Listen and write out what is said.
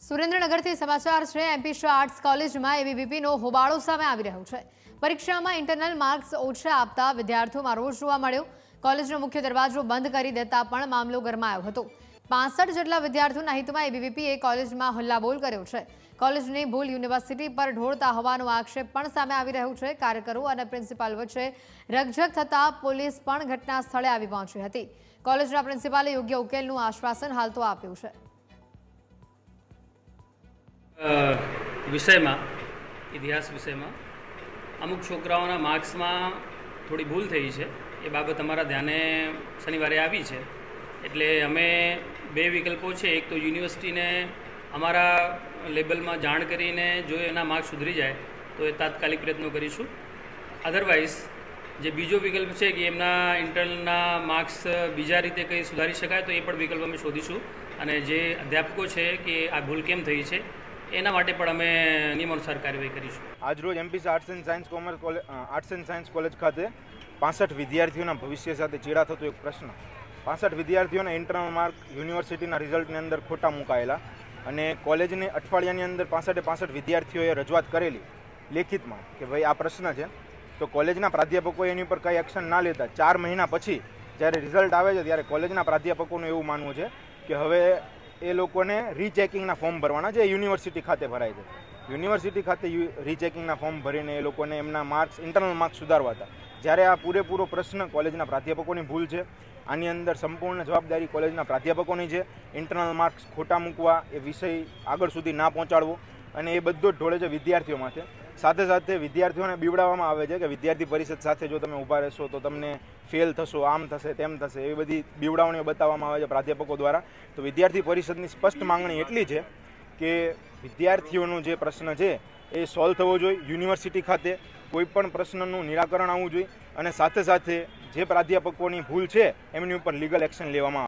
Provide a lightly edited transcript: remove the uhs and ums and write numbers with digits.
સુરેન્દ્રનગરથી સમાચાર છે। MP Shah arts કોલેજમાં એબીવીપીનો હોબાળો સામે આવી રહ્યો છે। પરીક્ષામાં ઇન્ટરનલ માર્ક્સ ઓછા આપતા વિદ્યાર્થીઓમાં રોષ જોવા મળ્યો। કોલેજનો મુખ્ય દરવાજો બંધ કરી દેતા પણ મામલો ગરમાયો હતો। 65 જેટલા વિદ્યાર્થીઓના હિતમાં એબીવીપીએ કોલેજમાં હલ્લાબોલ કર્યો છે। કોલેજની ભૂલ યુનિવર્સિટી પર ઢોળતા હોવાનો આક્ષેપ પણ સામે આવી રહ્યો છે। કાર્યકરો અને પ્રિન્સિપાલ વચ્ચે રકઝક થતા પોલીસ પણ ઘટના સ્થળે આવી પહોંચી હતી। કોલેજના પ્રિન્સિપાલે યોગ્ય ઉકેલનું આશ્વાસન હાલ તો આપ્યું છે। વિષયમાં ઇતિહાસ વિષયમાં અમુક છોકરાઓના માર્ક્સમાં થોડી ભૂલ થઈ છે। એ બાબત અમારા ધ્યાને શનિવારે આવી છે। એટલે અમે બે વિકલ્પો છે। એક તો યુનિવર્સિટીને અમારા લેબલમાં જાણ કરીને જો એના માર્ક્સ સુધરી જાય તો એ તાત્કાલિક પ્રયત્નો કરીશું। અધરવાઇઝ જે બીજો વિકલ્પ છે કે એમના ઇન્ટરનલના માર્ક્સ બીજા રીતે કંઈ સુધારી શકાય તો એ પણ વિકલ્પ અમે શોધીશું। અને જે અધ્યાપકો છે કે આ ભૂલ કેમ થઈ છે એના માટે પણ અમે નિયમાનુસાર કાર્યવાહી કરીશું। આજરોજ MP arts and science college ખાતે 65 વિદ્યાર્થીઓના ભવિષ્ય સાથે ચેડા થતો એક પ્રશ્ન। 65 વિદ્યાર્થીઓના ઇન્ટરનલ માર્ક યુનિવર્સિટીના રિઝલ્ટની અંદર ખોટા મુકાયેલા અને કોલેજની અઠવાડિયાની અંદર 65 વિદ્યાર્થીઓએ રજૂઆત કરેલી લેખિતમાં કે ભાઈ આ પ્રશ્ન છે, તો કોલેજના પ્રાધ્યાપકોએ એની પર કંઈ એક્શન ના લેતા 4 મહિના પછી જ્યારે રિઝલ્ટ આવે છે ત્યારે કોલેજના પ્રાધ્યાપકોનું એવું માનવું છે કે હવે એ લોકોને રીચેકિંગના ફોર્મ ભરવાના જે યુનિવર્સિટી ખાતે ભરાય છે। યુનિવર્સિટી ખાતે રીચેકિંગના ફોર્મ ભરીને એ લોકોને એમના માર્ક્સ ઇન્ટરનલ માર્ક્સ સુધારવા હતા। જ્યારે આ પૂરેપૂરો પ્રશ્ન કોલેજના પ્રાધ્યાપકોની ભૂલ છે। આની અંદર સંપૂર્ણ જવાબદારી કોલેજના પ્રાધ્યાપકોની છે। ઇન્ટરનલ માર્ક્સ ખોટા મૂકવા, એ વિષય આગળ સુધી ના પહોંચાડવો અને એ બધો જ ઢોળે છે વિદ્યાર્થીઓ માથે। સાથે સાથે વિદ્યાર્થીઓને બીવડાવવામાં આવે છે કે વિદ્યાર્થી પરિષદ સાથે જો તમે ઊભા રહેશો તો તમને ફેલ થશો, આમ થશે તેમ થશે, એવી બધી બીવડાવણીઓ બતાવવામાં આવે છે પ્રાધ્યાપકો દ્વારા। તો વિદ્યાર્થી પરિષદની સ્પષ્ટ માંગણી એટલી છે કે વિદ્યાર્થીઓનો જે પ્રશ્ન છે એ સોલ્વ થવો જોઈએ। યુનિવર્સિટી ખાતે કોઈ પણ પ્રશ્નનું નિરાકરણ આવવું જોઈએ અને સાથે સાથે જે પ્રાધ્યાપકોની ભૂલ છે એમની ઉપર લીગલ એક્શન લેવામાં આવે।